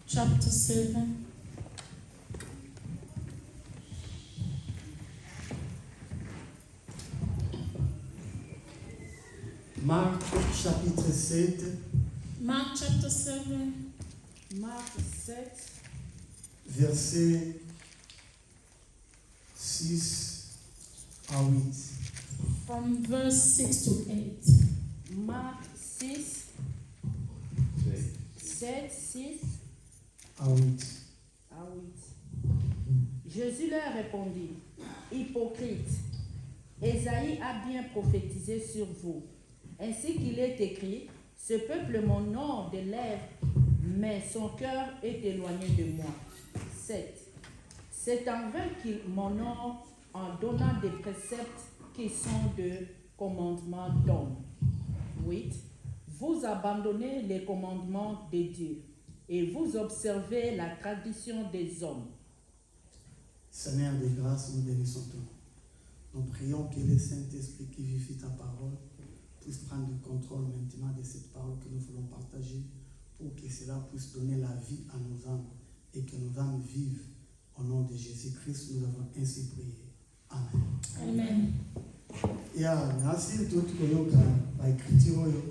chapter 7. Marc chapitre 7, Mark chapter 7, Marc 7, versets 6 à 8. from verse 6 to 8. Marc 6, 7, 6 À 8. à 8. Jésus leur répondit, hypocrite, Ésaïe a bien prophétisé sur vous. Ainsi qu'il est écrit, ce peuple m'honore des lèvres, mais son cœur est éloigné de moi. 7. C'est en vain qu'il m'honore en donnant des préceptes qui sont de commandements d'hommes. 8. Vous abandonnez les commandements de Dieu et vous observez la tradition des hommes. Seigneur de grâce, nous bénissons ton nom. Nous prions que le Saint-Esprit qui vivifie ta parole puisse prendre le contrôle maintenant de cette parole que nous voulons partager pour que cela puisse donner la vie à nos âmes et que nos âmes vivent. Au nom de Jésus-Christ, nous avons ainsi prié. Amen. Amen. Ya, merci tout koyoka ba écriture oyo.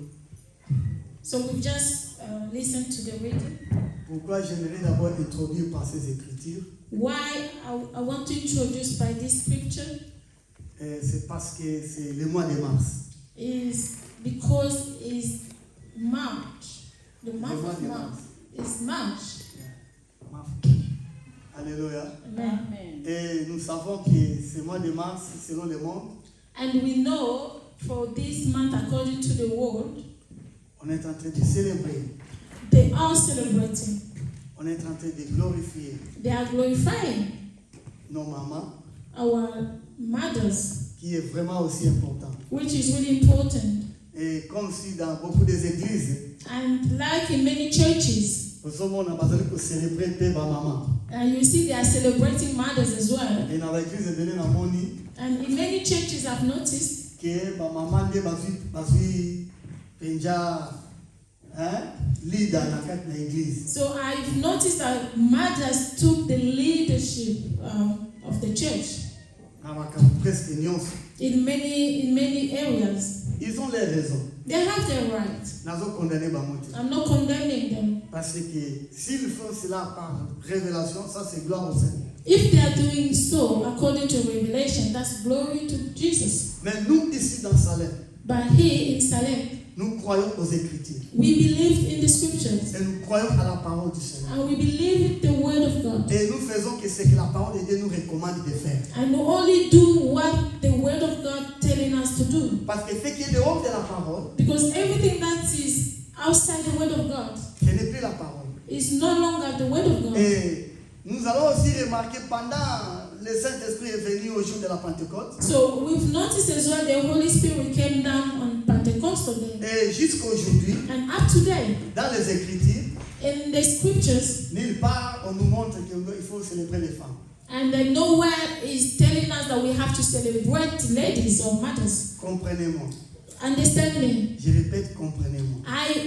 So we've just listened to the reading. Pourquoi j'aimerais d'abord introduire par ces écritures? Why I want to introduce by this scripture C'est parce que c'est le mois de mars. is because it's March. The month Le mois of de March mars. is March. Mars. Alléluia. Amen. Amen. Et nous savons que ce mois de mars, selon le monde, And we know for this month, according to the world, on est en train de célébrer, they are celebrating. on est en train de glorifier They are glorifying nos mamans, our mothers, qui est vraiment aussi important. which is really important. Et comme si dans beaucoup des églises, And like in many churches, nous sommes en besoin de célébrer tes mamans. you see they are celebrating mothers as well. Et dans l'église de Namoni, And in many churches, I've noticed que ma maman de basu penja lead dans la l'église. So I've noticed that mothers took the leadership of the church Presque nyonso. in many areas. Ils ont les raisons. They have their rights. Nazo condamné bamote. I'm not condemning them. Parce que s'ils font cela par révélation, ça c'est gloire au Seigneur. If they are doing so according to revelation, that's glory to Jesus. Mais nous ici dans Salem, But here in Salem, nous croyons aux Écritures. we believe in the scriptures Et nous croyons à la parole du Seigneur. and we believe in the word of God. Et nous faisons que ce que la parole de Dieu nous recommande de faire. And we only do what the word of God telling us to do. Parce que ce qui est dehors de la parole, Because everything that is outside the word of God ce n'est plus la parole. is no longer the word of God. Et nous allons aussi remarquer pendant le Saint-Esprit est venu au jour de la Pentecôte. So we've noticed as well the Holy Spirit came down on Pentecostal day. Et jusqu'à aujourd'hui, And up to date, dans les Écritures, in the scriptures, nulle part on nous montre qu'il faut célébrer les femmes. and nowhere is telling us that we have to celebrate ladies or mothers. Comprenez-moi. Understand me. Je répète, comprenez-moi. I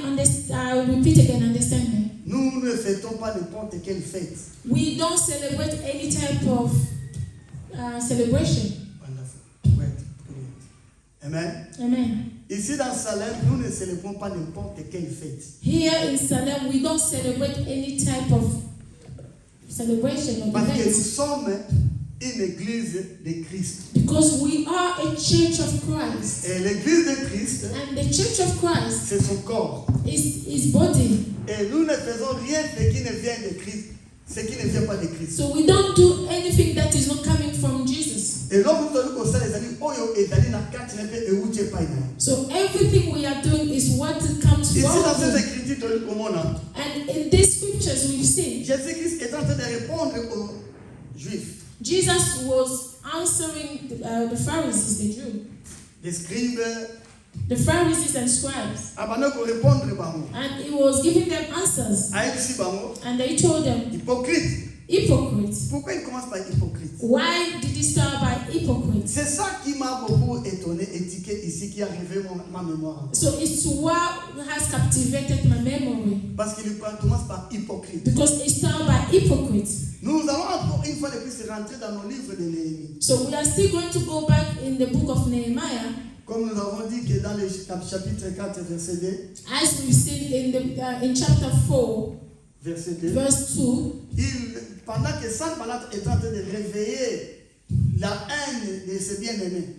repeat again, understand me. Nous ne fêtons pas n'importe quelle fête. We don't celebrate any type of celebration. Wonderful. Wait, brilliant. Amen. Amen. Ici dans Salem, nous ne célébrons pas n'importe quelle fête. Here in Salem, we don't celebrate any type of celebration or Parce que nous event. sommes une église de Christ. Because we are a church of Christ. Et l'église de Christ, And the church of Christ c'est son corps. is his body. Et nous ne faisons rien de qui ne vient de Christ, ce qui ne vient pas de Christ. So we don't do anything that is not coming from Jesus. Et donc nous allons commencer les amis, oyo et d'aller dans quatre nefs et où tu es pas ici. So everything we are doing is what comes Ici dans from ces him. écritures, tu as comment là? And in these scriptures we've seen, Jésus-Christ est en train de répondre aux Juifs, Jesus was answering the Pharisees, the Jews, des scribes, the Pharisees and scribes. avant de répondre bango. And he was giving them answers. Aïe bango, And they told them, hypocrite. hypocrite. Pourquoi il commence par hypocrite? Why did he start by hypocrite? C'est ça qui m'a beaucoup étonné, étiqué ici, qui a réveillé ma mémoire. So it's what has captivated my memory. Parce qu'il commence par hypocrite. Because it started by hypocrite. Nous allons encore une fois de plus rentrer dans nos livres de Néhémie. So we are still going to go back in the book of Nehemiah. Comme nous avons dit que dans le chapitre 4, verset 2, As we've seen in chapter 4, verset 2, verse 2, pendant que Sanballat est en train de réveiller la haine de ses bien-aimés,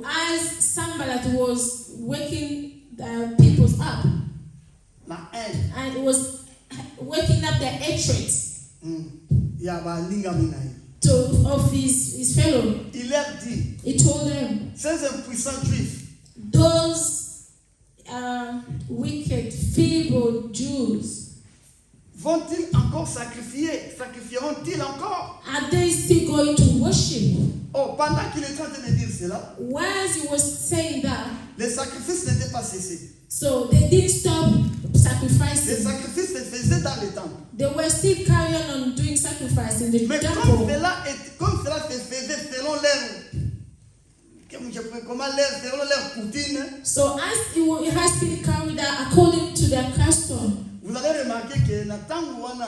as Sanballat was waking the people up, la haine, and it was waking up their hatred il y a Lingaminaï. of his fellow, Il leur dit, he told them, ces impuissants juifs, those wicked, feeble Jews, vont-ils encore sacrifieront-ils encore? are they still going to worship? Oh, pendant qu'il est en train de dire cela, Whilst he was saying that, les sacrifices n'étaient pas cessés. so they didn't stop Les sacrificing. sacrifices se faisaient dans le temple. They were still carrying on doing sacrifice in the Mais temple. comme cela se faisait selon leur routine, So as it has been carried out according to their custom, vous allez remarquer que Nathan Wana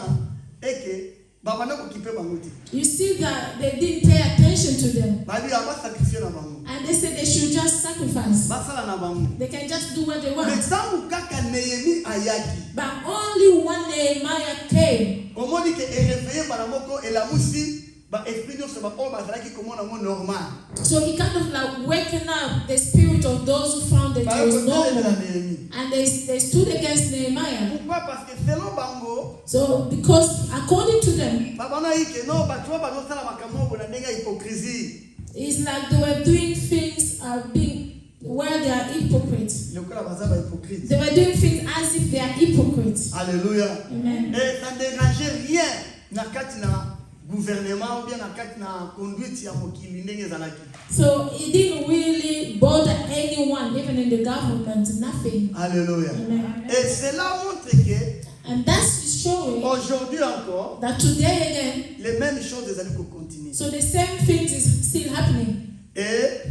est que Babana occupé Bangoti. you see that they didn't pay attention to them. Bali aba sacrifier na bango. And they said they should just sacrifice. Basala na bango. They can just do what they want. Mais tangu kaka Nehemi ayaki. But only one Nehemiah came. Omoni ke réveillé par moko elamusi ba esprit nyonso ba o bazalaki komona mo normal. So he kind of like waking up the spirit of those who found that it was normal. And they stood against Nehemiah. Pourquoi? Parce que selon bango, So because according to them, babana ike no ba twa ba no sala makambo bona ndenga hypocrisie. it's like they were doing things where they are hypocrites. Lokola baza ba hypocrite. They were doing things as if they are hypocrites. Alléluia. Amen. Et ça ne dérangeait rien na kati na gouvernement ou bien na kati na conduite ya mokili ndenge ezalaki. So it didn't really bother anyone, even in the government, nothing. Alléluia. Amen. Et cela montre que And that's showing aujourd'hui encore, that today again, les mêmes choses ezali ko continuer. so the same things is still happening. Et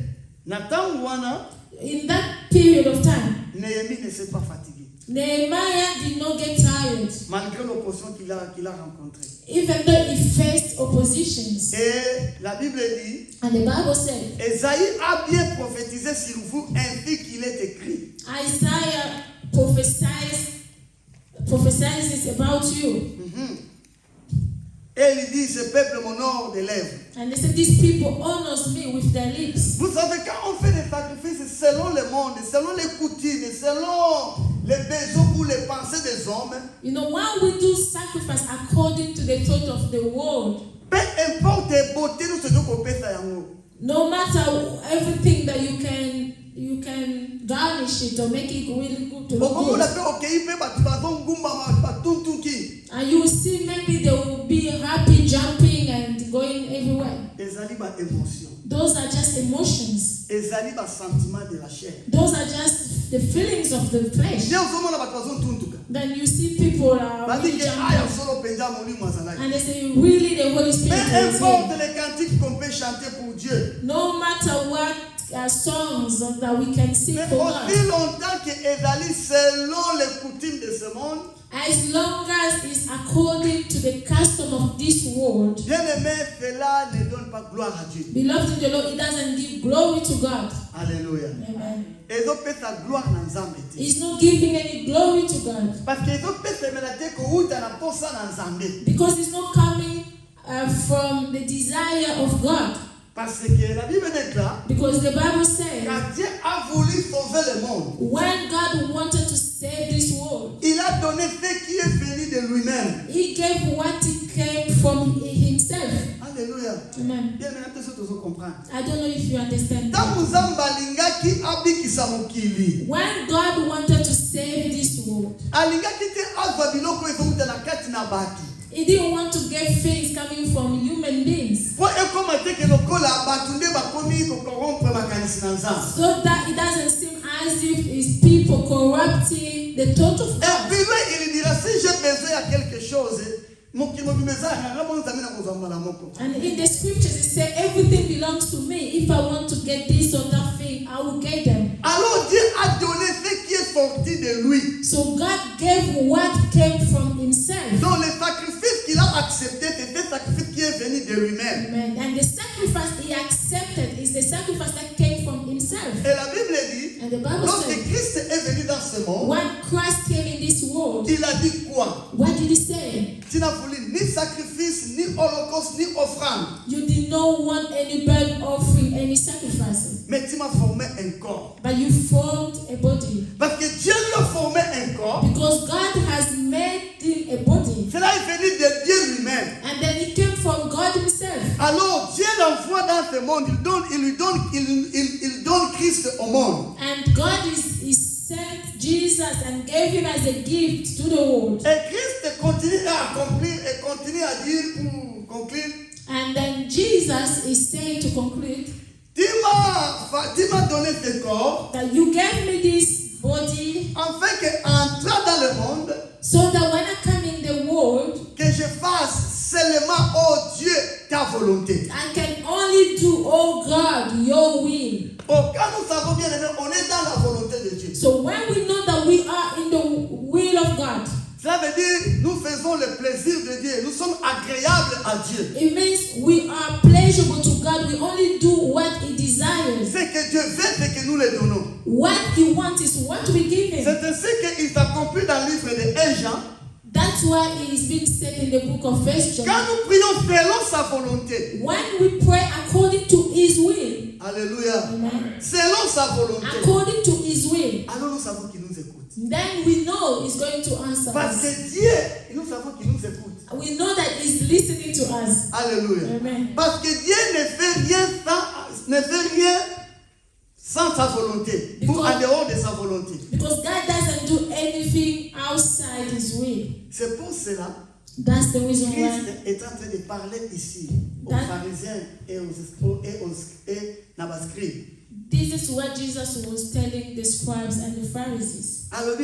Nathan wana In that period of time, Néhémie ne s'est pas fatigué Nehemiah did not get tired, malgré l'opposition qu'il a rencontrée. even though he faced oppositions. Et la Bible dit, And the Bible said, Esaïe a bien prophétisé sur vous ainsi qu'il est écrit. Isaiah prophesies about you. Et il dit, ce peuple m'honore des lèvres. And they said, these people honors me with their lips. Vous savez, quand on fait des sacrifices selon le monde, selon les coutumes, selon les besoins ou les pensées des hommes, You know, when we do sacrifice according to the thought of the world, peu importe la beauté, nous se devons faire ça. no matter everything that you can garnish it or make it really good to look good. And you will see maybe they will be happy jumping and going everywhere. Those are just emotions. Those are just the feelings of the flesh. Then you see people are really jumping. And they say, really the Holy Spirit is here. No matter what songs that we can sing for God, as long as it's according to the custom of this world, beloved in the Lord, it doesn't give glory to God. Alléluia. Amen. It's It's not giving any glory to God. Parce Because it's not coming from the desire of God. que la Bible déclare Because the Bible says, quand Dieu a voulu sauver le monde, when God wanted to save this world, il a donné ce qui est venu de lui-même. He gave what He came from Himself. Alléluia. Amen. Bien, maintenant, tout le monde comprend. I don't know if you understand. Tant Nzamba alingaki abikisa mokili. When God wanted to save this world, Alingaki te azwa biloko ezouta na kati na batu. He didn't want to get things coming from human beings, Po ekoma te ke lokola batu nde bakomi ko corrompre makanisi na Nzambe. so that it doesn't seem as if it's people corrupting the thought of Et God. puis là, il dira, si j'ai besoin de quelque chose, And in the scriptures it says everything belongs to me. If I want to get this or that thing, I will get them. Alors Dieu a donné ce qui est sorti de lui. So God gave what came from himself. Donc le sacrifice qu'il a accepté, c'est un sacrifice qui est venu de lui-même. Amen. And the sacrifice he accepted is the sacrifice that came from himself. Et la Bible dit, And the Bible lorsque says, Christ est venu dans ce monde, when Christ came in this world, il a dit quoi? what did he say? Tu n'as voulu ni sacrifice, ni holocauste, ni offrande. You did not want any burnt offering, any sacrifices. Mais tu m'as formé un corps. But you formed a body. Parce que Dieu lui a formé un corps. Because God has made him a body. Cela est venu de Dieu lui-même. And then it came from God himself. Alors Dieu l'envoie dans ce monde. Il donne Christ au monde. And God sent Jesus and gave him as a gift to the world. Et Christ continue à accomplir et continue à dire pour conclure. And then Jesus is saying to conclude, Tu m'as donné ce corps. that you gave me this body, afin qu'entrant dans le monde, so that when I come in the world, que je fasse seulement, oh Dieu, ta volonté. I can only do, oh God, your will. Oh, quand nous savons bien, on est dans la volonté de Dieu. So when we know that we are in the will of God, cela veut dire nous faisons le plaisir de Dieu. Nous sommes agréables à Dieu. it means we are pleasurable to God. We only do what he desires. Ce que Dieu veut, c'est que nous le donnons. What he wants is what we give him. C'est ainsi qu'il s'accomplit dans le livre de 1 Jean. That's why it is being said in the book of 1 John. Quand nous prions selon sa volonté. When we pray according to his will. Alléluia. Amen. Selon sa volonté. According to his will. Alors nous savons qu'il nous écoute. Then we know he's going to answer Parce us. que Dieu, nous savons qu'il nous écoute. We know that he's listening to us. Alléluia. Amen. Parce que Dieu ne fait rien sans sa volonté. Ou en dehors de sa volonté. Because God doesn't do anything outside his will. C'est pour cela That's the reason why Christ est en train de parler ici aux pharisiens et aux scribes. This is what Jesus was telling the scribes and the Pharisees. Alors,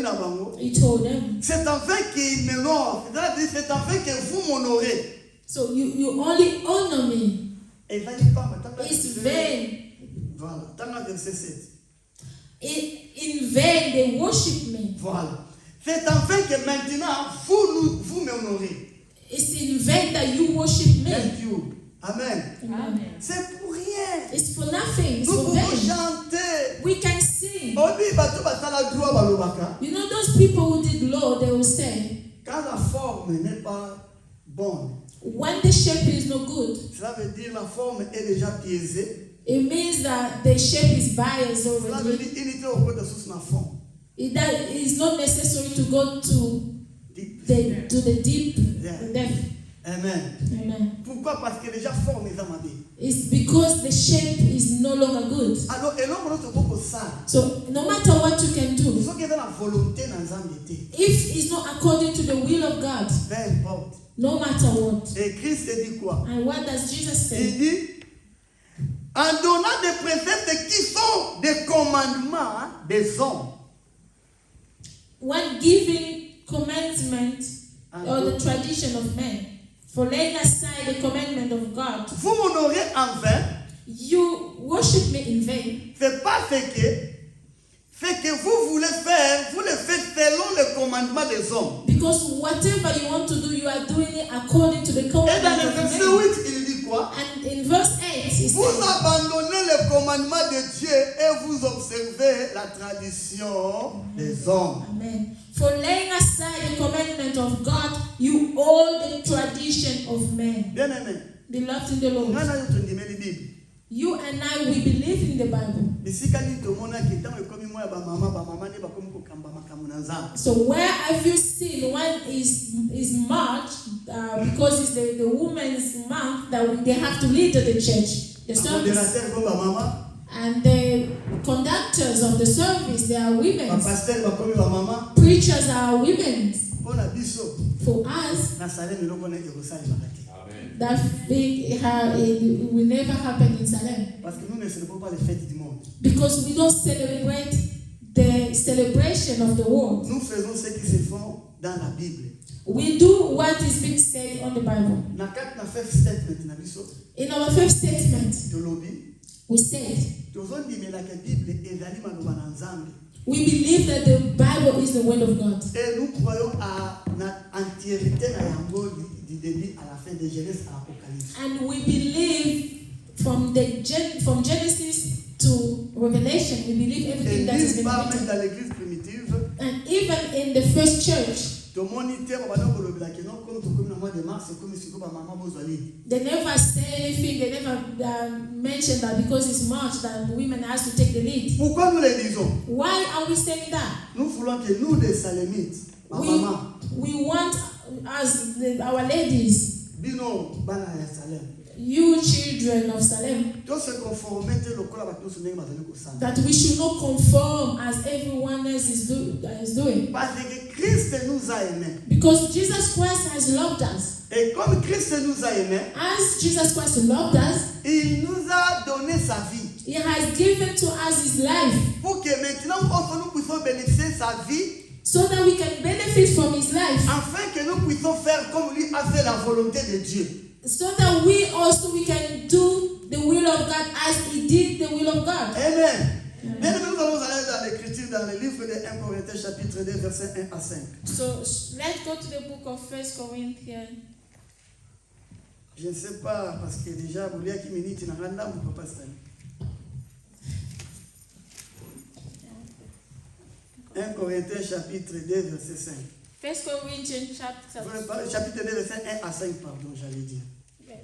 He told them, c'est afin qu'ils m'honorent. C'est afin que vous m'honorez. so you only honor me. It's vain. Voilà. Dans le verset 7. In vain they worship me. Voilà. C'est afin que maintenant vous m'honorez. It's in vain that you worship me. Thank you. Amen. Amen. C'est pour rien. It's for nothing. It's Nous for pouvons vain. chanter. We can sing. Quand You know those people who did law, they will say, la forme n'est pas bonne, when the shape is not good, cela veut dire la forme est déjà biaisée. it means that the shape is biased Cela veut already. dire inutile au de sous la forme. That it's not necessary to go to the deep depth. Amen. Amen. Pourquoi? Parce que déjà forme est amendée. It's because the shape is no longer good. Alors, et l'homme notre beaucoup ça. So no matter what you can do, Il faut qu'il y ait la volonté dans un été. if it's not according to the will of God, Peu importe. no matter what. Et Christ dit quoi? And what does Jesus Il say? dit, en donnant des préceptes qui sont des commandements des hommes. When giving commandment or the tradition of men, for laying aside the commandment of God, Vous m'honorez en vain. you worship me in vain. C'est pas ce que vous voulez faire, vous le faites selon le commandement des hommes. Because whatever you want to do, you are doing it according to the Et dans commandment le of verset men. 8, il dit quoi? And in verse 8, he Vous says, abandonnez le commandement de Dieu et vous observez la tradition des hommes. Amen. For laying aside the commandment of God, you hold the tradition of men. Bien aimé. Beloved in the Lord, Moi, je te dis, mais la Bible. you and I, we believe in the Bible. So where have you seen when is March, because it's the women's month that they have to lead to the church, the service. And the conductors of the service, they are women. Preachers are women. For us, that thing it will never happen in Salem. Because we don't celebrate the celebration of the world. Nous faisons ce qui se fait dans la Bible. We do what is being said on the Bible. In our first statement, we said, we believe that the Bible is the word of God. Et nous croyons à l'entièreté à la fin de Genèse à l'Apocalypse. And we believe from Genesis to Revelation, we believe everything that is been written. Dans l'église primitive, and even in the first church, they never say anything, they never mention that because it's March that women has to take the lead. Pourquoi nous le disons? Why are we saying that? Nous voulons que nous, les Salémites, we want our ladies, you children of Salem, that we should not conform as everyone else is doing. Because Jesus Christ has loved us. Et comme Christ nous a aimés, as Jesus Christ loved us, il nous a donné sa vie. He has given to us His life. Pour que maintenant nous puissions bénéficier sa vie. So that we can benefit from His life. Afin que nous puissions faire comme lui a fait la volonté de Dieu. So that we can do the will of God as He did the will of God. Amen. Bien, nous allons aller dans l'écriture, dans le livre de 1 Corinthiens, chapitre 2, versets 1 à 5. So, let's go to the book of 1 Corinthians. Je ne sais pas, parce que déjà, vous voulez qu'il minute, il n'a rien là, vous ne pouvez pas se 1 Corinthiens, chapitre 2, verset 5. 1 Corinthians, chapitre 2, verset 1 à 5, pardon, j'allais dire.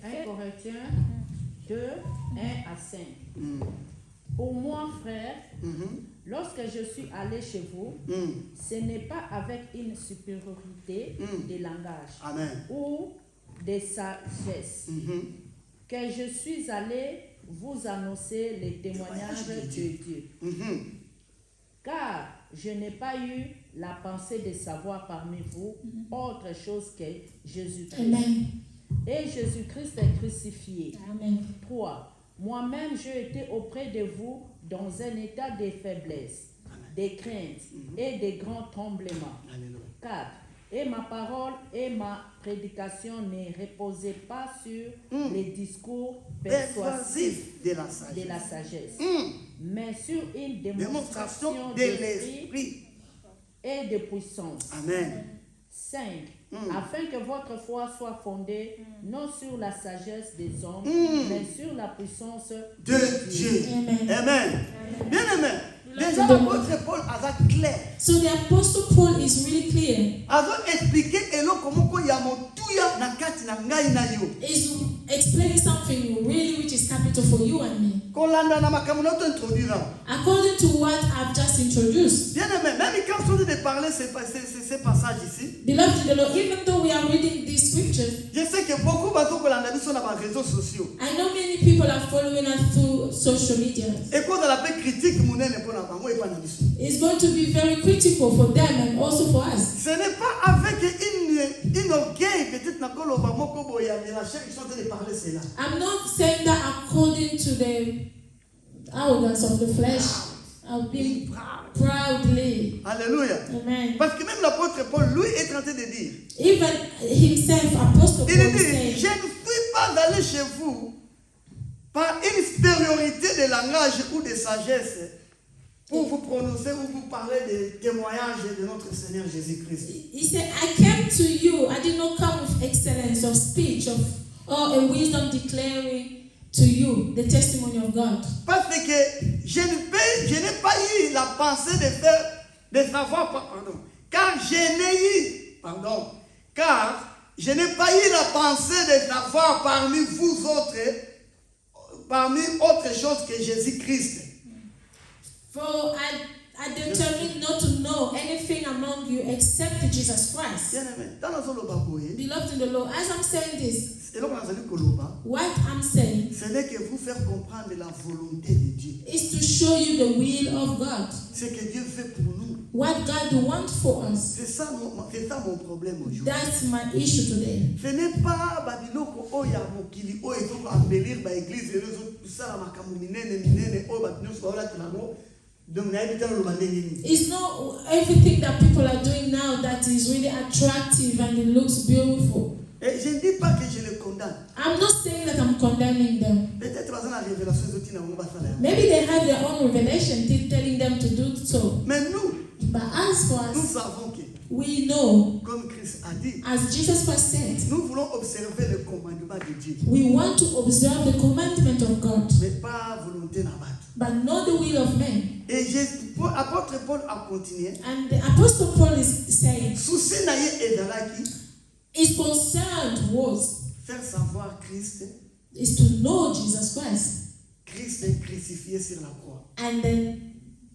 1 Corinthiens 2, 1 à 5. Pour moi, frère, lorsque je suis allé chez vous, ce n'est pas avec une supériorité de langage ou de sagesse que je suis allé vous annoncer les témoignages de Dieu. Car je n'ai pas eu la pensée de savoir parmi vous autre chose que Jésus-Christ. Et Jésus-Christ est crucifié. Amen. 3. Moi-même, j'ai été auprès de vous dans un état de faiblesse, de crainte et de grands tremblements. 4. Et ma parole et ma prédication ne reposaient pas sur les discours persuasifs de la sagesse, mais sur une démonstration de l'esprit et de puissance. Amen. 5. Afin que votre foi soit fondée non sur la sagesse des hommes, mais sur la puissance de Dieu. Amen. Bien aimé. Déjà, l'apôtre Paul a clair. So the apostle Paul is really clear. A expliqué comment il y a mon tuya na kati na ngai na yo. Is explaining something really which is capital for you and me. Kolanda na makamuna to introduire. According to what I've just introduced. Bien aimé, même quand on de parler ces passages ici. Beloved in the Lord, even though we are reading these scriptures, je sais que beaucoup bato kolanda biso na les réseaux sociaux. I know many people are following us through social media. Et quand on appelle critique munene pour la bango et pas na biso. It's going to be very critical for them and also for us. Ce n'est pas avec une orgueil peut-être na koloba moko boya la chair qui sont en train de parler cela. I'm not saying that according to the arrogance of the flesh, of being proudly. Alléluia. Amen. Parce que même l'apôtre Paul, lui, est en train de dire. Even himself, Apostle Il Paul, dit, said, je ne suis pas allé chez vous par une supériorité de langage ou de sagesse pour vous prononcer ou vous parler des témoignages de notre Seigneur Jésus-Christ. He said, I came to you, I did not come with excellence of speech or a wisdom declaring to you the testimony of God. Parce que je n'ai pas eu la pensée de savoir, car je n'ai pas eu la pensée de savoir parmi vous autres, parmi autre chose que Jésus-Christ. For I determined not to know anything among you except Jesus Christ. Beloved in the Lord, as I'm saying this, what I'm saying ce n'est que vous faire comprendre la volonté de Dieu. Is to show you the will of God. Ce que Dieu fait pour nous. What God wants for us. C'est ça mon problème aujourd'hui. That's my issue today. Ce n'est pas babiloko oya mokili oyo ezoko embellir ba église et les autres ça la makambo minene oyo batinyo sola tango. It's not everything that people are doing now that is really attractive and it looks beautiful. Et je ne dis pas que je les condamne. I'm not saying that I'm condemning them. Peut-être qu'ils ont la révélation de Tina Mouba Salah. Maybe they have their own revelation telling them to do so. Mais nous, But as for nous us, savons que, we know, comme Christ a dit, as Jesus Christ said, nous voulons observer le commandement de Dieu. we want to observe the commandment of God, Mais pas volonté n'abattre. but not the will of men. Et l'apôtre Paul a continué. And the Apostle Paul is saying, Souci naïe et dalaki, his concern was faire savoir Christ, is to know Jesus Christ, Christ est crucifié sur la croix. and then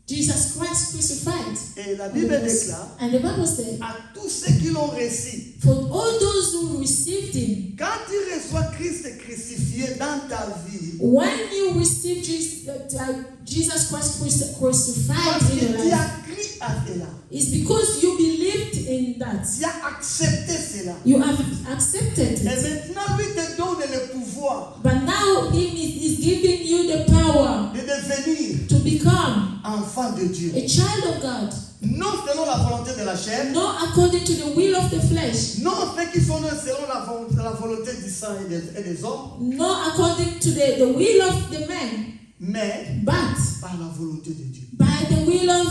Jesus Christ crucified. Et la Bible déclare And the Bible said, à tous ceux qui l'ont reçu, for all those who received him, quand tu reçois Christ crucifié dans ta vie, when you receive Jesus Christ crucified parce in que your tu life, as cru à cela, it's because you believed in that. tu as accepté cela. You have accepted Et it. maintenant, lui te donne le pouvoir But now he is giving you the power de devenir to become enfant de Dieu. a child of God. Non selon la volonté de la chair, Not according to the will of the flesh. non ceux qui sont nés selon la volonté du sang et des hommes, Not according to the will of the man. mais But par la volonté de Dieu. by the will of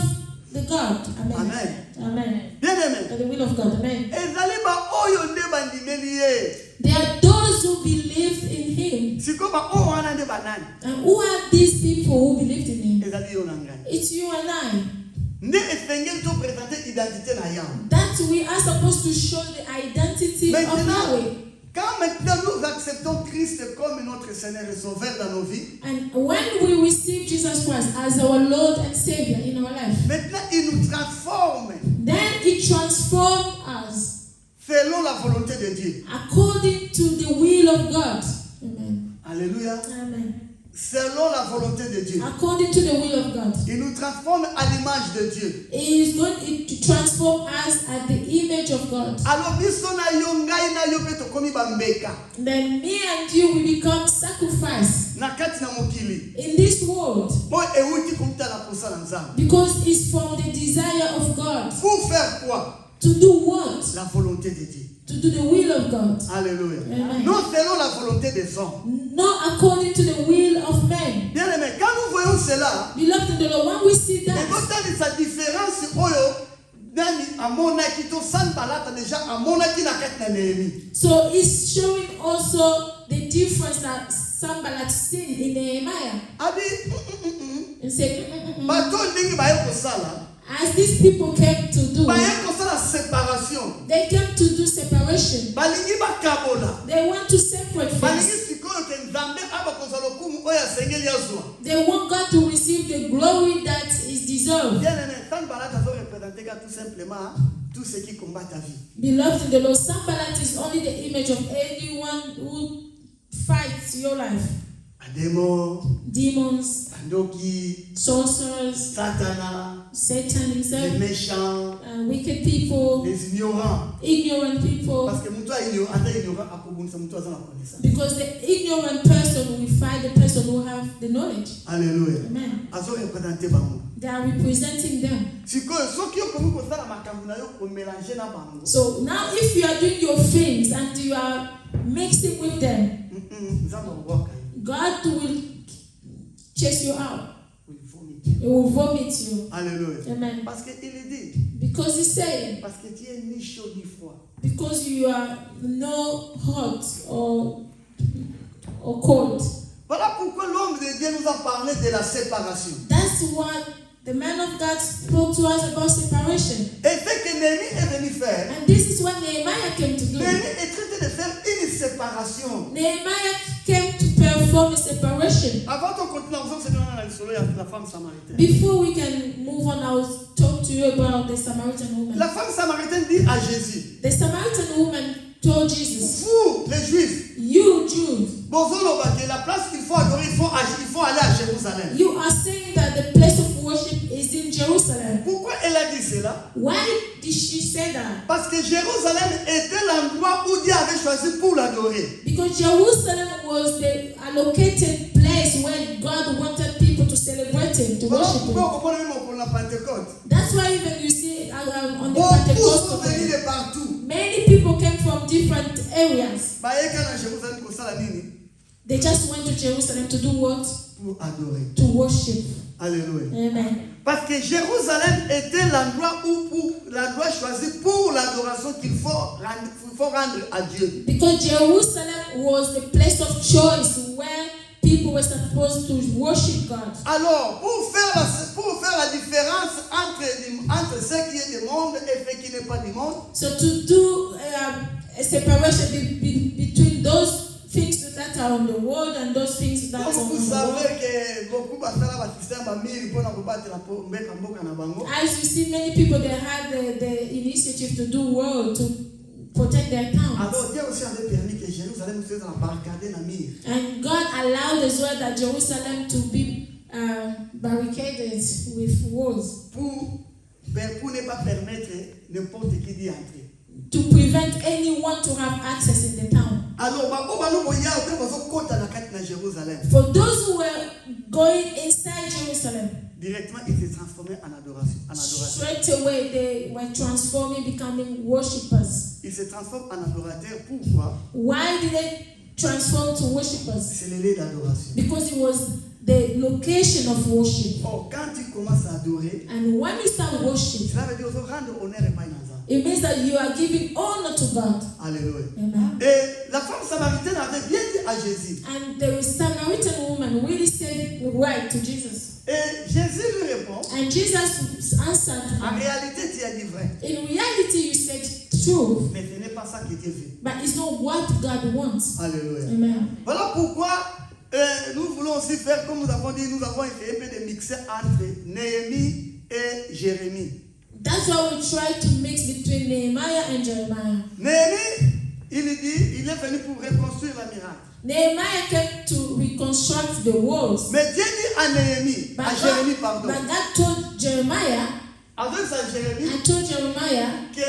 the God. Amen. Amen. Amen. Bien aimé. By the will of God. Amen. Ezali ba oyo nde bandimeli ye. There are those who believe in him. Siko ba oyo wana nde banani. And who are these people who believed in him? Ezali yo na ngai. It's you and I. Nde esengeli to présenter identité na Yahweh. That we are supposed to show the identity of Yahweh. Quand maintenant nous acceptons Christ comme notre Seigneur et Sauveur dans nos vies, And when we receive Jesus Christ as our Lord and Savior in our life, maintenant il nous transforme then He transforms us selon la volonté de Dieu. according to the will of God. Amen. Alléluia. Amen. Selon la volonté de Dieu. According to the will of God. Il nous transforme à l'image de Dieu. He is going to transform us at the image of God. Alors biso na yo ngai na yo pe tokomi bambeka. Then me and you will become sacrifice Na kati na mokili. in this world Moi euti komta la posa na Nzambe. because it's from the desire of God. Pour faire quoi? To do what? La volonté de Dieu. To do the will of God. Alléluia. Amen. Non selon la volonté des hommes. Not according to the will of men. Bien aimé, quand nous voyons cela, Beloved in the Lord, when we see et that, quand sa différence oyo nani amonaki to Sanballat déjà amonaki na kati na Néhémie. so it's showing also the difference that Sanballat seen in Nehemiah. Abi And said, bato ndenge baye kosala. as these people came to do, Baye kosala séparation. they came to do separation. Balingi bakabola. They want to separate Balingi things. sikoyo ke Nzambe aba kozala lokumu oyo asengeli azwa. They want God to receive the glory that is deserved. Bien aimé, Sanballat a représenté tout simplement tout ce qui combat ta vie. Beloved in the Lord, Sanballat is only the image of anyone who fights your life. Ademo, Demons, Andoki, sorcerers, Satana, Satan les himself, méchants, wicked people, les ignorants. ignorant people. Parce que mutu ignorant akobunisa mutu aza na connaissance. Because the ignorant person will fight the person who have the knowledge. Alléluia. Amen. Azo représenter bango. They are representing them. Sikoyo soki okomi kosala makambo na yo komélanger na bango. So now if you are doing your things and you are mixing with them, Nzambe obwaka yo. God will chase you out. Vomit. He will vomit you. Alléluia. Amen. Parce que il dit, Because he's saying, parce que tu es ni chaud ni froid. because you are no hot or cold. Voilà pourquoi l'homme de Dieu nous a parlé de la séparation. That's what the man of God spoke to us about separation. Et ce que Néhémie est venu faire, And this is what Nehemiah came to do. Néhémie est traité de faire une séparation. Nehemiah came to perform a separation. Avant qu'on continue, on va se la femme samaritaine. Before we can move on, I will talk to you about the Samaritan woman. La femme samaritaine dit à Jésus, The Samaritan woman told Jesus, vous les Juifs, you Jews, la place qu'il faut adorer, il faut aller à Jérusalem. you are saying that the place of worship is in Jerusalem. Pourquoi elle a dit cela? Why did she say that? Parce que Jérusalem était l'endroit où Dieu avait choisi pour l'adorer. Because Jerusalem was the allocated place where God wanted people to celebrate celebrating, to worshiping. That's why even you see on the Pentecostal day, many people came from different areas. They just went to Jerusalem to do what? To worship. Alléluia. Amen. Parce que Jérusalem était l'endroit choisi pour l'adoration qu'il faut rendre à Dieu. Because Jerusalem was the place of choice where people were supposed to worship God. Alors, pour faire la différence entre ce qui est du monde et ce qui n'est pas du monde. So to do a separation between those things that are on the world and those things that are on the world. As you see, many people they had the initiative to do well to protect their towns. And God allowed as well that Jerusalem to be barricaded with walls. Pour ne pas permettre n'importe qui d'y entrer. To prevent anyone to have access in the town. For those who were going inside Jerusalem, directement ils se transformaient en adoration. Straight away they were transforming, becoming worshippers. Ils se transforment en adorateurs. Pourquoi? Why did they transform to worshippers? C'est le lieu d'adoration. Because it was the location of worship. Oh, quand tu commences à adorer, and when you start worship, cela veut dire rendre honneur et pas une hasard. It means that you are giving honor to God. Alléluia. Amen. Et la femme samaritaine avait bien dit à Jésus. And the Samaritan woman really said it right to Jesus. Et Jésus lui répond. And Jesus answered her. En réalité, tu as dit vrai. In reality, you said true. Mais ce n'est pas ça que Dieu veut. But it's not what God wants. Alléluia. Amen. Voilà pourquoi nous voulons aussi faire, comme nous avons dit, nous avons essayé un peu de mixer entre Néhémie et Jérémie. That's why we try to mix between Nehemiah and Jeremiah. Néhémie, il est venu pour reconstruire la miracle. Nehemiah came to reconstruct the walls. Mais Dieu dit à Néhémie, Jérémie, pardon. But God told Jeremiah, avec ça, Jérémie, I told Jeremiah que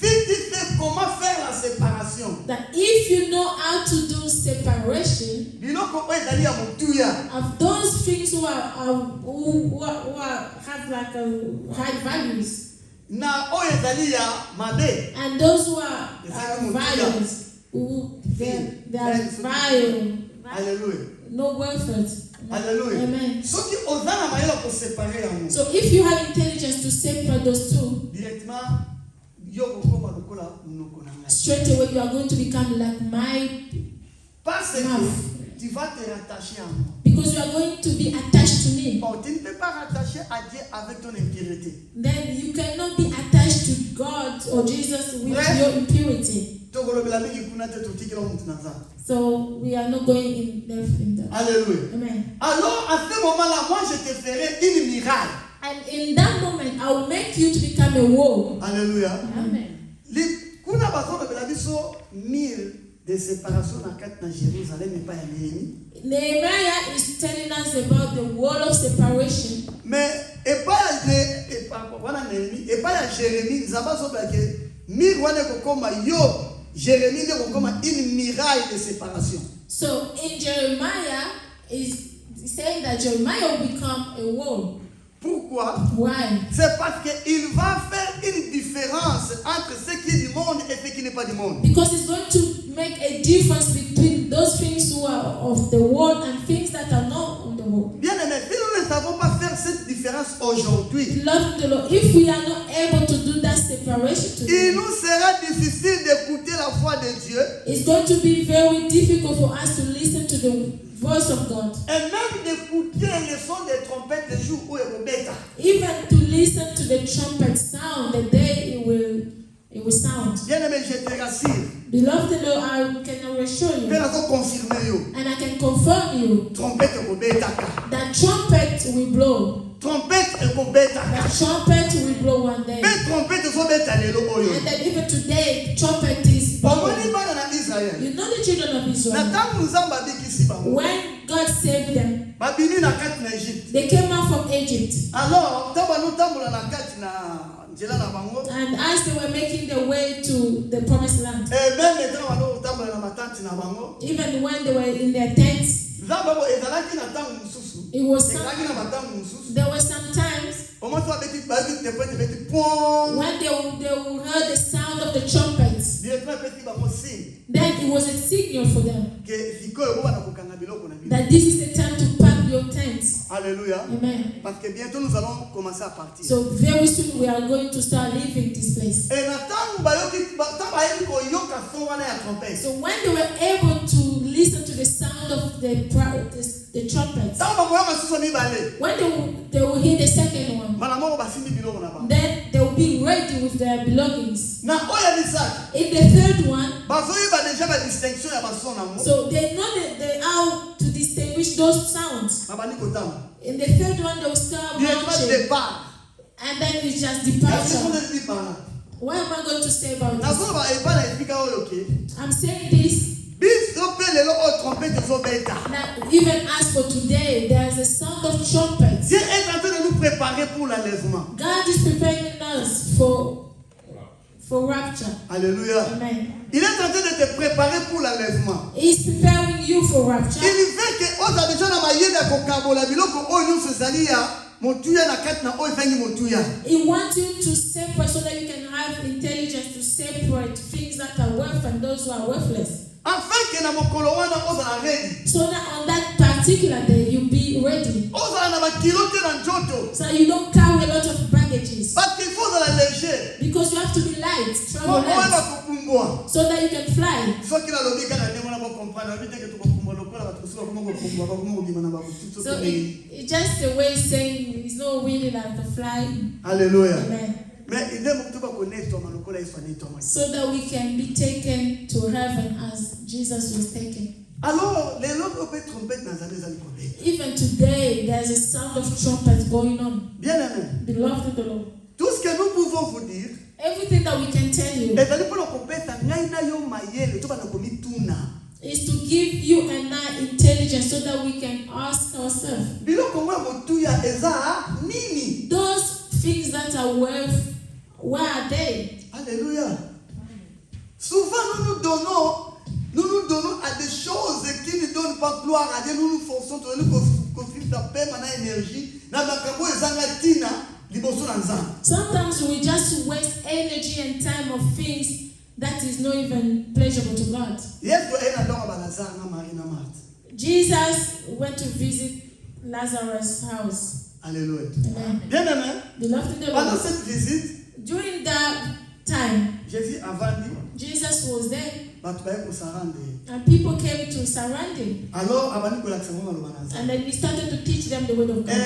si tu sais comment faire la séparation, that if you know how to do separation of those things who have like high values, and those who are violent, they are vile, no worth it. Hallelujah. Amen. So if you have intelligence to separate those two, straight away you are going to become like my mouth. Tu vas te rattacher à moi. Because you are going to be attached to me. Oh, tu ne peux pas rattacher à Dieu avec ton impureté. Then you cannot be attached to God or Jesus with your impurity. So we are not going in depth in that. Alléluia. Amen. Alors à ce moment-là, moi je te ferai une miracle. And in that moment, I will make you to become a wall. Alléluia. Amen. Kuna bazono belabiso mille de séparation dans Jérusalem et pas à Néhémie. Nehemiah is telling us about the wall of separation. Mais et pas à Jérémie, zabazo que mirwane kokoma yo Jérémie ne kokoma une miraille de séparation. So in Jeremiah is saying that Jeremiah will become a wall. Pourquoi? Why? C'est parce qu'il va faire une différence entre ce qui est du monde et ce qui n'est pas du monde. Because it's going to make a difference between those things who are of the world and things that are not on the world. Bien aimé, si nous ne savons pas faire cette différence aujourd'hui, Beloved the Lord, if we are not able to do that separation today, il nous sera difficile d'écouter la voix de Dieu. It's going to be very difficult for us to listen to the voice of God. Et même d'écouter le son des trompettes le jour où il rebête. Even to listen to the trumpet sound the day it will sound. Bien aimé, je te rassure. Beloved the Lord, I can assure you. And I can confirm you. Trompette rebête. That trumpet will blow. Trompette rebête. That trumpet will blow one day. Mais trompette rebête lelo oyo. And then even today, trumpet is blowing. You know the children of Israel. When God saved them, they came out from Egypt. And as they were making their way to the promised land, even when they were in their tents, It was there were some times when they will hear the sound of the trumpets. Then it was a signal for them that this is the time to pack your tents. Alléluia. Amen. Parce que bientôt nous allons commencer à partir. So very soon we are going to start leaving this place. So when they were able to listen to the sound of the trumpets, when they will hear the second one, then they will be ready with their belongings. In the third one, so they know that they are to distinguish those sounds. In the third one, they will start marching, and then it's just departure. What am I going to say about this? I'm saying this. Now, even as for today, there's a sound of trumpets. God is preparing us for rapture. Alléluia. Amen. Il est en train de te préparer pour l'enlèvement. He's preparing you for rapture. Il veut que aux habitants na mayenda ko kabola biloko oyo sezalia motuya na kat na oyo vengi motuya. He wants you to separate so that you can have intelligence to separate things that are worth and those who are worthless. Afin que na mokolo wana ozala ready. So that on that particular day you be ready. Ozala na bakilote na njoto. So you don't carry a lot of baggages. Parce qu'il faut la léger. Because you have to be light, travel light. So that you can fly. So it's just a way saying it's not really like the fly. Hallelujah. Amen. So that we can be taken to heaven as Jesus was taken. Even today, there's a sound of trumpets going on. Beloved of the Lord. Tout ce que nous pouvons vous dire, everything that we can tell you, is to give you and I intelligence so that we can ask ourselves, those things that are worth, where are they? Alléluia. Souvent nous nous donnons à des choses qui ne donnent pas gloire à Dieu. Nous nous forçons, nous construisons la paix, la énergie, sometimes we just waste energy and time of things that is not even pleasurable to God. Jesus went to visit Lazarus' house. Alléluia. Amen. Bien aimé. Pendant cette visite, during that time, Jesus was there. And people came to surround him. And then he started to teach them the word of God.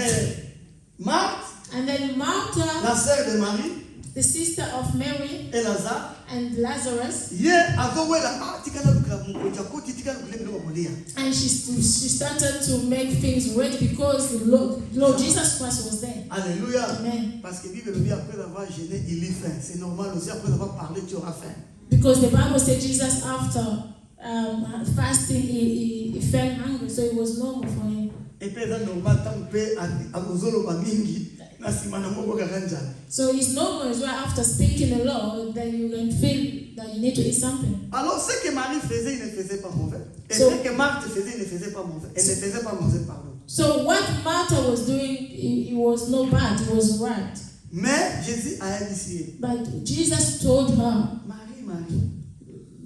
And then Martha, la sœur de Marie, the sister of Mary, et Lazare, and Lazarus, and she started to make things ready because the Lord Jesus Christ was there. Alléluia. Amen. Parce que Bible dit après avoir jeûné, il eut faim. C'est normal aussi, après avoir parlé, tu auras faim. Because the Bible said Jesus after fasting, he felt hungry, so it was normal for him. Et puis c'est normal tant que so it's normal as well after speaking a lot that you can feel that you need to eat something. Alors ce que Marie faisait, il ne faisait pas mauvais. Et ce que Marthe faisait, il ne faisait pas mauvais. Elle ne faisait pas mauvais, pardon. So what Martha was doing, it was not bad, it was right. Mais Jésus a initié. But Jesus told her, Marie,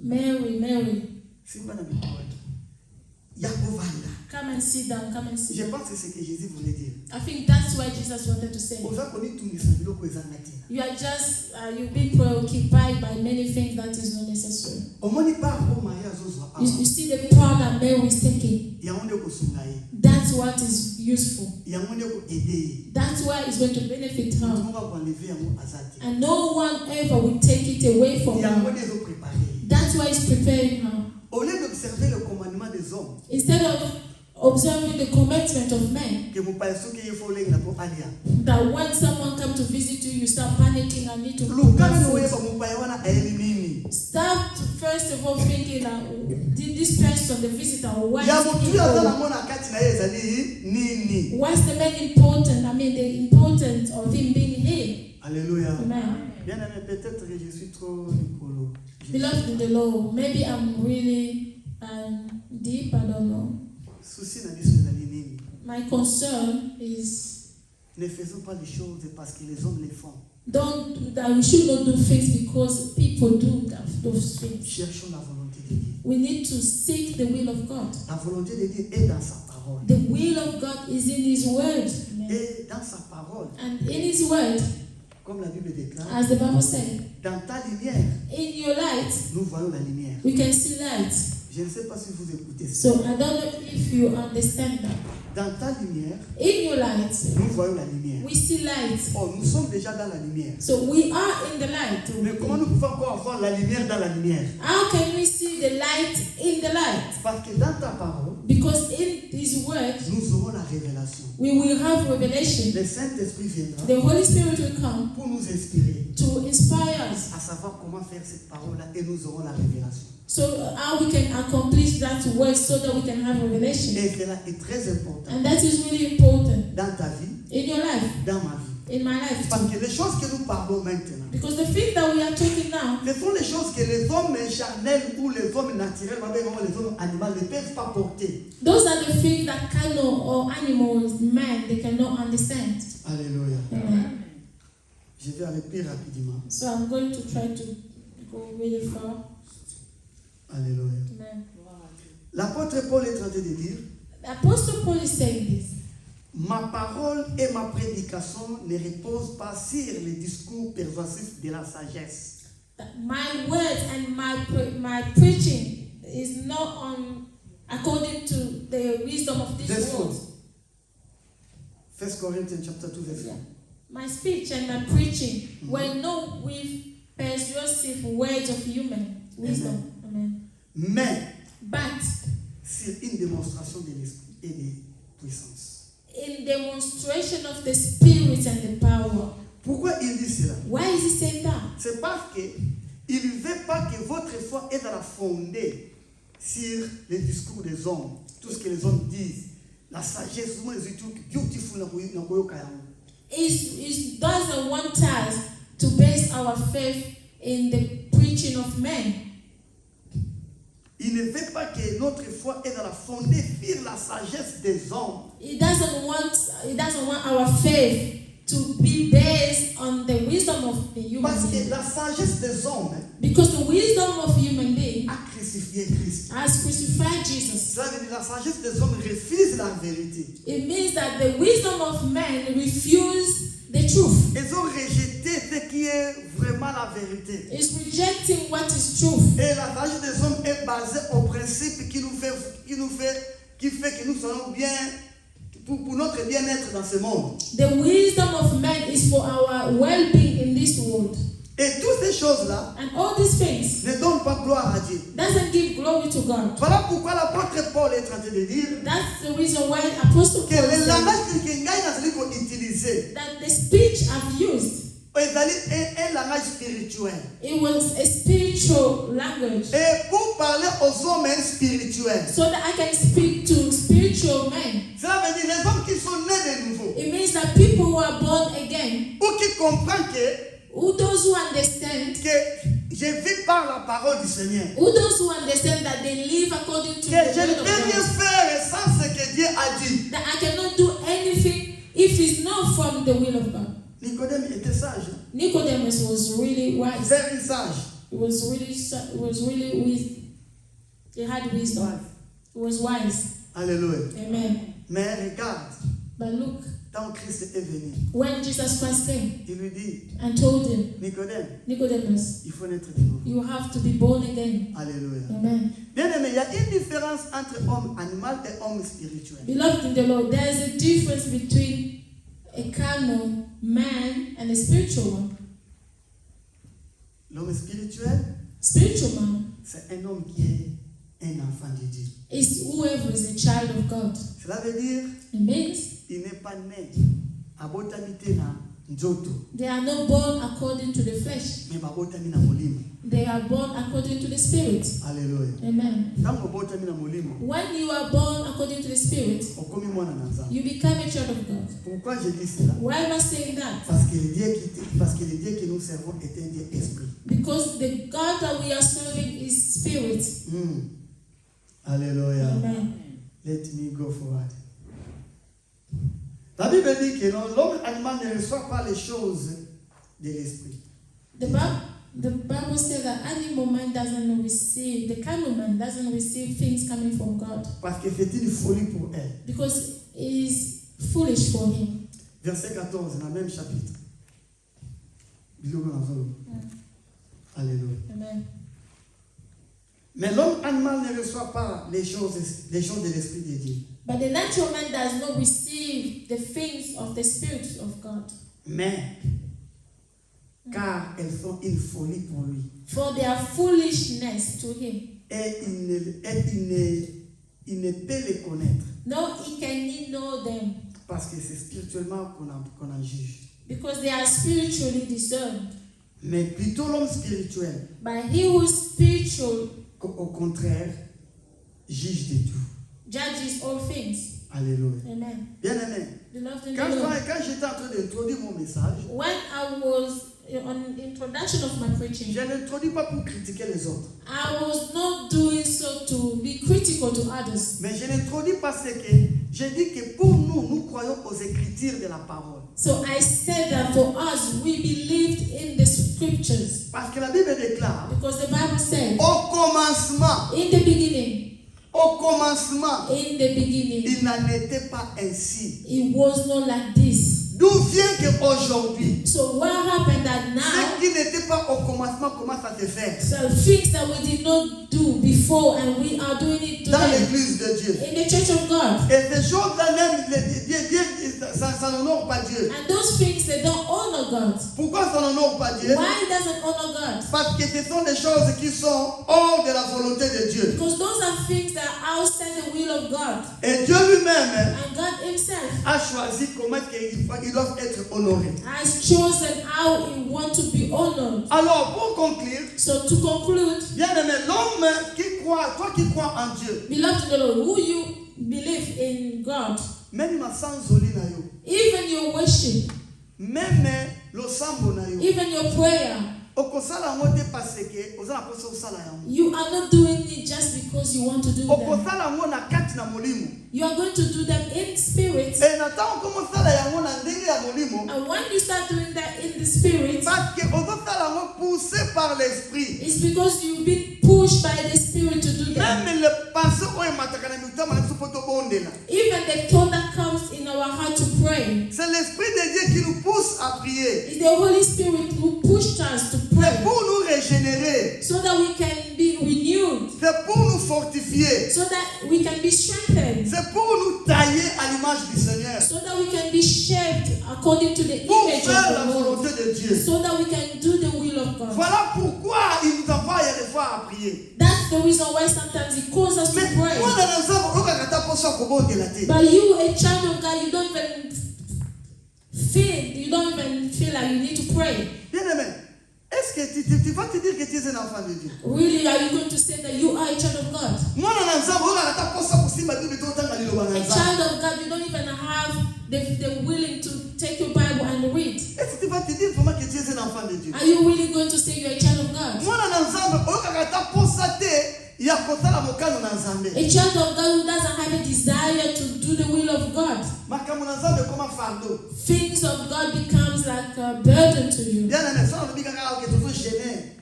Mary, come and sit down, come and sit down. Je down. pense que c'est ce que Jésus voulait dire. I think that's what Jesus wanted to say. You are just, you've been preoccupied by many things that is not necessary. You see the part that Mary is taking. That's what is useful. That's why it's going to benefit her. And no one ever will take it away from her. That's why it's preparing her. Instead of observing the commitment of men, that when someone comes to visit you, you start panicking and need to start first of all thinking that this person, the visitor, what's the main important? I mean, the importance of him being here. Alléluia. Amen. Peut-être que je suis trop beloved in the Lord, maybe I'm really deep, I don't know. My concern is ne faisons pas les choses parce que les hommes les font. that we should not do things because people do those things. Cherchons la volonté de Dieu. We need to seek the will of God. La volonté de Dieu est dans sa parole. The will of God is in His Word. Et dans sa parole, And in His Word, comme la Bible déclare, as the Bible said, dans ta lumière, in your light, nous voyons la lumière. we can see light. Je ne sais pas si vous écoutez ça. So I don't know if you understand that. Dans ta lumière, In your light, nous voyons la lumière. we see light. Oh, nous sommes déjà dans la lumière. So we are in the light. Mais comment nous pouvons encore avoir la lumière dans la lumière? How can we see the light in the light? Parce que dans ta parole, Because in His Word, nous aurons la révélation. we will have revelation. Le Saint-Esprit viendra The Holy Spirit will come pour nous inspirer to inspire us. à savoir comment faire cette parole-là et nous aurons la révélation. So how we can accomplish that word so that we can have revelation. Et cela est très important And that is really important dans ta vie, in your life, dans ma vie. in my life Parce too. que les choses que nous parlons maintenant, Because the things that we are talking now, ce sont les choses que les hommes charnels ou les hommes naturels, les hommes animaux ne peuvent pas porter. those are the things that cattle or animals, men, they cannot understand. Alléluia. Amen. Je vais aller plus rapidement. So I'm going to try to go really far. Alléluia. Amen. L'apôtre Paul est en train de dire, The Apostle Paul is saying this. ma parole et ma prédication ne reposent pas sur les discours persuasifs de la sagesse. That my words and my preaching is not on according to the wisdom of this Verse 4. world. 1 Corinthians chapter 2 verse 4. My speech and my preaching were not with persuasive words of human wisdom. Amen. Mais But sur une démonstration de l'esprit et de puissance. in demonstration of the Spirit and the power. Pourquoi il dit cela? Why is he saying that? C'est parce que il ne veut pas que votre foi est fondée sur les discours des hommes, tout ce que les hommes disent, la sagesse, les trucs beautiful. He doesn't want us to base our faith in the preaching of men. Il ne veut pas que notre foi est fondée sur la sagesse des hommes. He doesn't want our faith to be based on the wisdom of the human Parce que being. la sagesse des hommes Because the wisdom of human being a crucifié Christ. has crucified Jesus. Ça veut dire la sagesse des hommes refuse la vérité. It means that the wisdom of men refuse the truth. Ils ont rejeté ce qui est vraiment la vérité. It's rejecting what is truth. Et la sagesse des hommes est basée au principe qui fait que nous soyons bien, pour notre bien-être dans ce monde. The wisdom of men is for our well-being in this world. Et toutes ces choses-là And all these things ne donnent pas gloire à Dieu. doesn't give glory to God. Voilà pourquoi l'apôtre Paul est en train de dire That's the reason why Apostle que Paul le said langage que Ngai a utilisé that the speech I've used, est un langage spirituel. it was a spiritual language. Et pour parler aux hommes spirituels, So that I can speak to spiritual men. cela veut dire les hommes qui sont nés de nouveau It means that people who are born again, ou qui comprennent que those who understand, je vis par la parole du Seigneur. those who understand that they live according to Que the je ne word of peux rien God. faire sans ce que Dieu a dit. That I cannot do anything if it's not from the will of God. Nicodème était sage. Nicodemus was really wise. Very sage. He was really wise. He had wisdom. He was wise. Alléluia. Amen. Mais regarde, But look, quand Christ est venu, when Jesus Christ came il lui dit, and told him, Nicodème, Nicodemus, il faut naître de nouveau. you have to be born again. Alléluia. Amen. Bien aimé, il y a une différence entre homme animal et homme spirituel. Beloved in the Lord, there is a difference between a carnal man and a spiritual one. L'homme spirituel, Spiritual man c'est un homme qui est un enfant de Dieu. is whoever is a child of God. Cela veut dire, It means il n'est pas né à botamité na nzoto, they are not born according to the flesh. mais babotami na molimo. They are born according to the Spirit. Alléluia. Amen. Tango botami na molimo, When you are born according to the Spirit, okomi mwana na nzambe. you become a child of God. Pourquoi je dis cela? Why am I saying that? Parce que le Dieu que nous servons est un Dieu esprit. Because the God that we are serving is Spirit. Alléluia. Amen. Let me go forward. La Bible dit que l'homme animal ne reçoit pas les choses de l'esprit. The Bible says that animal man doesn't receive, the carnal man doesn't receive things coming from God. Parce que c'est une folie pour elle. Because it is foolish for him. Verset 14, dans le même chapitre. Alléluia. Amen. Mais l'homme animal ne reçoit pas les choses de l'esprit de Dieu. But the natural man does not receive the things of the Spirit of God. Mais, car elles sont une folie pour lui. For their foolishness to him. Et il ne peut les connaître. No, he cannot know them. Parce que c'est spirituellement qu'on en juge. Because they are spiritually discerned. Mais plutôt l'homme spirituel, But he who is spiritual au contraire, juge de tout. judges all things. Alléluia. Amen. Bien aimé. Beloved in Quand the Lord. j'étais en train d'introduire mon message, When I was on introduction of my preaching, je n'introduis pas pour critiquer les autres. I was not doing so to be critical to others. Mais je l'introduis parce que j'ai dit que pour nous, nous croyons aux écritures de la parole. So I said that for us, we believed in the scriptures. Parce que la Bible déclare, Because the Bible said, au commencement, in the beginning, il n'en était pas ainsi. It was not like this. D'où vient qu'aujourd'hui, So what happened that now, ce qui n'était pas au commencement commence à se faire so things that we did not do before and we are doing it dans today l'église de Dieu. in the church of God. Et ces choses-là même, ça n'honore pas Dieu. And those things, they don't honor God. Pourquoi ça n'honore pas Dieu? Why doesn't honor God? Parce que ce sont des choses qui sont hors de la volonté de Dieu. Because those are things that are outside the will of God. Et Dieu lui-même And God himself a choisi comment ils doivent être honorés. has chosen how he wants to be honored. Alors, pour conclure, So to conclude, bien aimé, l'homme qui croit, toi qui crois en Dieu, beloved in the Lord, who you believe in God, même sans zoli na yo, even your worship, même le sambo na yo, even your prayer, okosala ngo te parce que ozala poso osala yango. you are not doing it just because you want to do them. Okosala ngo na kati na molimo. You are going to do them in spirit. Et na tango komo sala yango na ndenge ya molimo. And when you start doing that in the spirit, Parce que ozosala ngo poussé par l'esprit. it's because you've been pushed by the spirit to do them. Même le pensée oyo mataka na mitama na biso poto bondela. Even the thought that comes in our heart to pray, C'est l'esprit de Dieu qui nous pousse à prier. it's the Holy Spirit who pushed us to C'est pray pour nous régénérer. so that we can be renewed, C'est pour nous fortifier. so that we can be strengthened, C'est pour nous tailler à l'image du Seigneur. so that we can be shaped according to the Pour image faire la of the Lord, volonté de Dieu. so that we can do the will of God. Voilà pourquoi il nous envoie des fois à prier. That's the reason why sometimes He calls us to Mais pray. moi, dans le sens, on va regarder pour ça, comment on dit la tête. But you, a child of God, you don't even feel like you need to pray. Bien aimé, est-ce que tu vas te dire que tu es un enfant de Dieu? Really, are you going to say that you are a child of God? Moi, dans le sens, on va regarder pour ça, pour si ma Bible est autant dans le A Bible. child of God, you don't even have the willing to take your Bible and read. Est-ce que tu vas te dire vraiment que tu es un enfant de Dieu? Are you really going to say you're a child of God? Moi, dans le sens, on va regarder pour ça, il y a quoi ça la mokano na Nzambe. A child of God who doesn't have a desire to do the will of God. Makamu na Nzambe comme un fardeau. Things of God becomes like a burden to you. Bien aimé, ça on dit kaka que toujours gêné.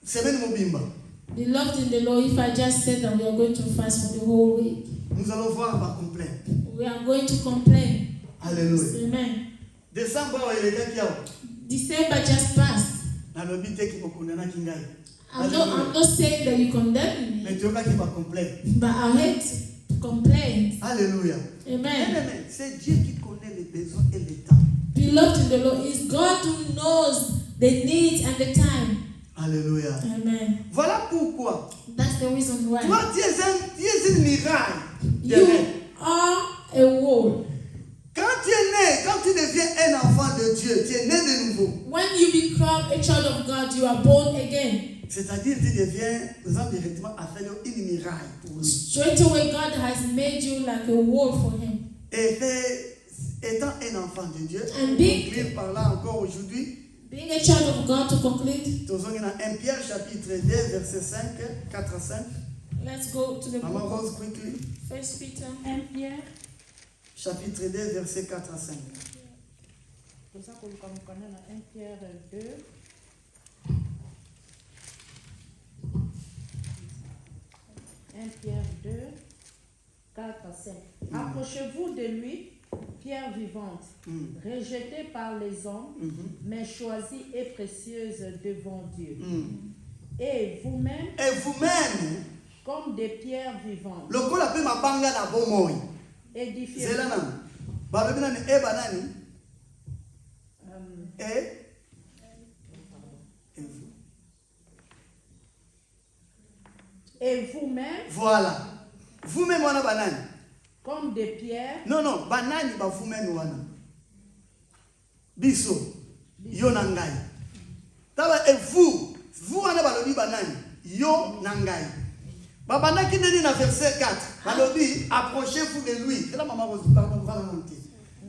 Semaine mobimba. Beloved in the Lord, if I just said that we are going to fast for the whole week, Nous allons voir ma complainte. we are going to complain. Alléluia. Amen. Décembre il est qui a. December just passed. Na lobi te ki bokundana kingai. I'm not saying that you condemn me, Mais tu vas qui va complaire. but I hate to complain. Alléluia. Amen. Bien-aimé, c'est Dieu qui connaît les besoins et les temps. Beloved in the Lord, it's God who knows the needs and the time. Alléluia. Amen. Voilà pourquoi. That's the reason why. Toi, tu es une miraille. You are a wall. Quand tu es né, quand tu deviens un enfant de Dieu, tu es né de nouveau. When you become a child of God, you are born again. C'est-à-dire que tu deviens, par exemple, directement à faire une miraille pour lui. Straight away, God has made you like a wall for Him. Et étant un enfant de Dieu, And being- conclure par là encore aujourd'hui, Being a child of God, to conclude, nous sommes dans 1 Pierre chapitre 2, verset 5, 4 à 5. let's go to the Maman book Rose, of quickly. 1 Peter. 1 Pierre, chapitre 2, versets 4 à 5. 1 Pierre 2. 1 Pierre 2, 4 à 5. Approchez-vous de lui, pierre vivante, rejetée par les hommes, mais choisie et précieuse devant Dieu. Et vous-même, comme des pierres vivantes, édifiez. Et vous-même, voilà. Vous-même, wana banani. Comme des pierres. Non, banani ba vous-même wana. Biso. Yo nangai. Taba et vous wana balobi banani. Yo nangai. Babana qui dit dans verset 4. Balobi, approchez-vous de lui. C'est là maman Rose, pardon, va monter.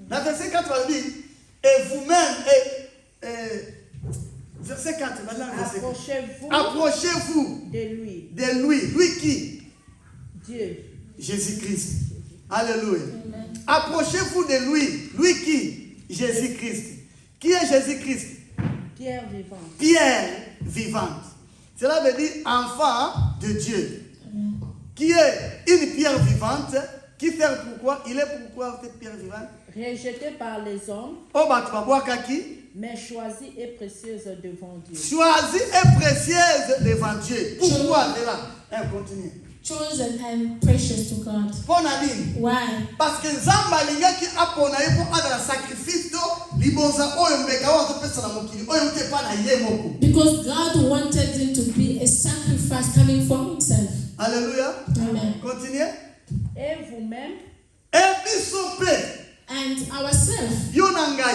Dans verset 4, balobi, et vous-même, verset 4, approchez-vous de lui. De lui. Lui qui? Dieu. Jésus-Christ. Alléluia. Approchez-vous de lui. Lui qui? Jésus-Christ. Qui est Jésus-Christ? Pierre vivante. Pierre vivante. Cela veut dire enfant de Dieu. Qui est une pierre vivante. Qui fait pourquoi? Il est pourquoi cette pierre vivante? Rejetée par les hommes. Mais choisie et précieuse devant Dieu. Choisie et précieuse devant Dieu. Pourquoi cela? Continue. Chosen and precious to God. Why? Parce que Zamba qui a pour un sacrifice because God wanted him to be a sacrifice coming from himself. Alléluia. Amen. Continue. Et vous-même. And ourselves. You and I.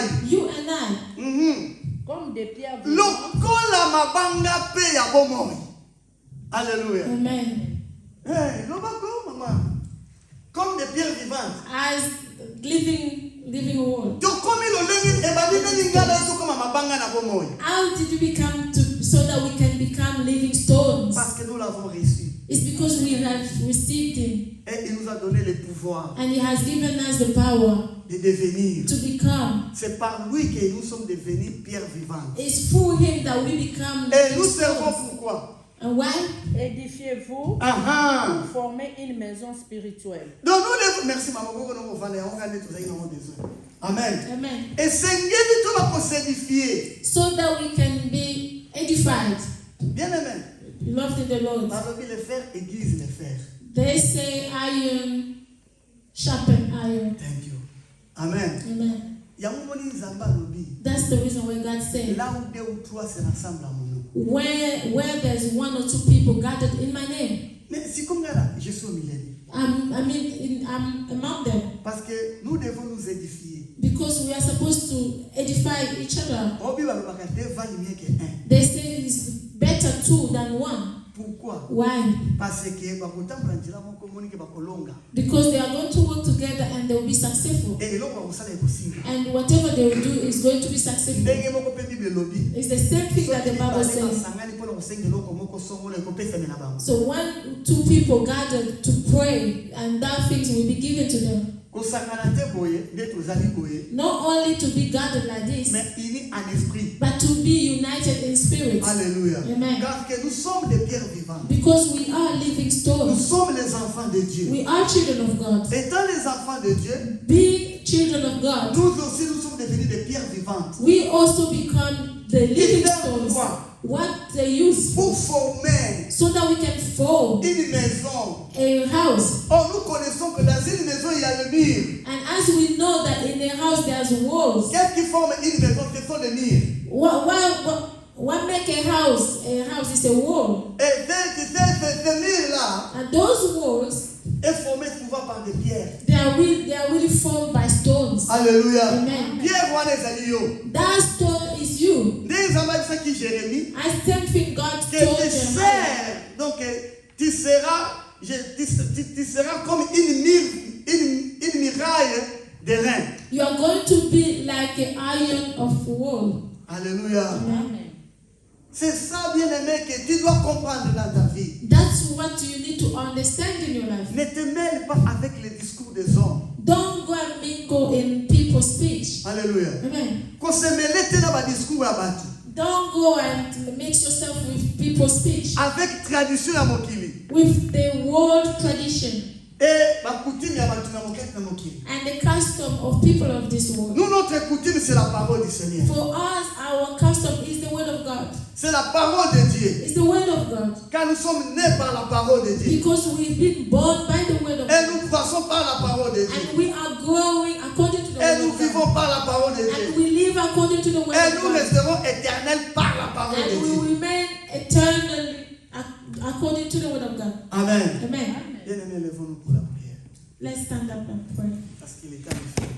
Comme des pierres vivantes. Alléluia. Amen. Hey, comme des pierres vivantes. As living wall. How did we become so that we can become living stones? Parce que nous l'avons reçu. It's because we have received him. Et il nous a donné le pouvoir. And he has given us the power de devenir. To become. C'est par lui que nous sommes devenus pierres vivantes. It's through him that we become. Et nous servons pourquoi? And why? Édifiez-vous pour former une maison spirituelle. Donc nous merci maman, on va Amen. Amen. Et Seigneur tout va s'édifier. So that we can be edified. Bien aimé. Loved in the Lord. Le fer aiguise le fer. They say iron sharpen iron. Thank you. Amen. Amen. That's the reason why God said, where there's one or two people gathered in my name, I'm among them. Parce que nous devons nous édifier. Because we are supposed to edify each other. They say it's better two than one. Pourquoi? Why? Because they are going to work together and they will be successful. And whatever they will do is going to be successful. It's the same thing that the Bible says. So when two people gathered to pray, and that things will be given to them. Not only to be gathered like this, but to be united in spirit. Alléluia. Amen. Because we are living stones. Nous sommes les enfants de Dieu. We are children of God. Étant les enfants de Dieu, being children of God, nous aussi nous sommes devenus des pierres vivantes. We also become the living stones. What they use pour former, so that we can form une maison, a house. Oh, nous connaissons que dans une maison il y a le mur. And as we know that in a house there's walls. Qu'est-ce qui forme une maison? Ce sont les murs. What make a house? A house is a wall. Et ces murs-là, and those walls est formé souvent par des pierres. They are really formed by stones. Alléluia. Amen. Pierre wana ezali. That stone is you. Des amabisa qui Jérémie. I same thing God told Jeremiah. Donc tu seras comme une muraille de rein. You are going to be like an iron of wall. Alléluia. Amen. C'est ça, bien-aimé, que tu dois comprendre dans ta vie. That's what you need to understand in your life. Ne te mêle pas avec les discours des hommes. Don't go and go and mix yourself with people's speech, avec tradition ya mokili. with the world tradition Et ma coutume ya batu na mokili. and the custom of people of this world. Nous, notre coutume, c'est la parole du Seigneur. For us, our custom is the word of God. C'est la parole de Dieu. It's the word of God. Car nous sommes nés par la parole de Dieu. Because we've been born by the word of Et God. nous croissons par la parole de Dieu. And we are growing according to the Et word nous of God. vivons par la parole de And Dieu. we live according to the word Et of nous God. resterons éternels par la parole de And we Dieu. remain eternally according to the word of God. Amen. Amen. Bien-aimés, lèvons-nous pour la prière. Let's stand up and pray. Parce qu'il est temps de faire.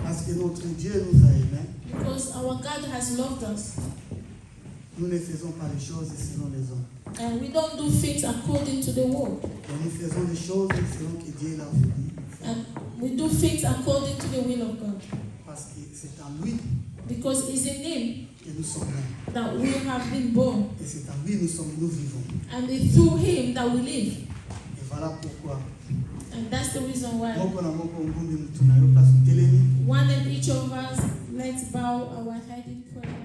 Parce que notre Dieu nous a aimés. Because our God has loved us. Nous ne faisons pas les choses selon les hommes. And we don't do things according to the world. Mais nous faisons des choses selon que Dieu l'a voulu. And we do things according to the will of God. Parce que c'est en lui Because it's in Him que nous sommes nés. that we have been born. Et c'est en lui nous vivons. And it's through Him that we live. Et voilà pourquoi. And that's the reason why. Moko na moko ngumbi mtu na yo place utelemi. One and each of us, let's bow our head in prayer.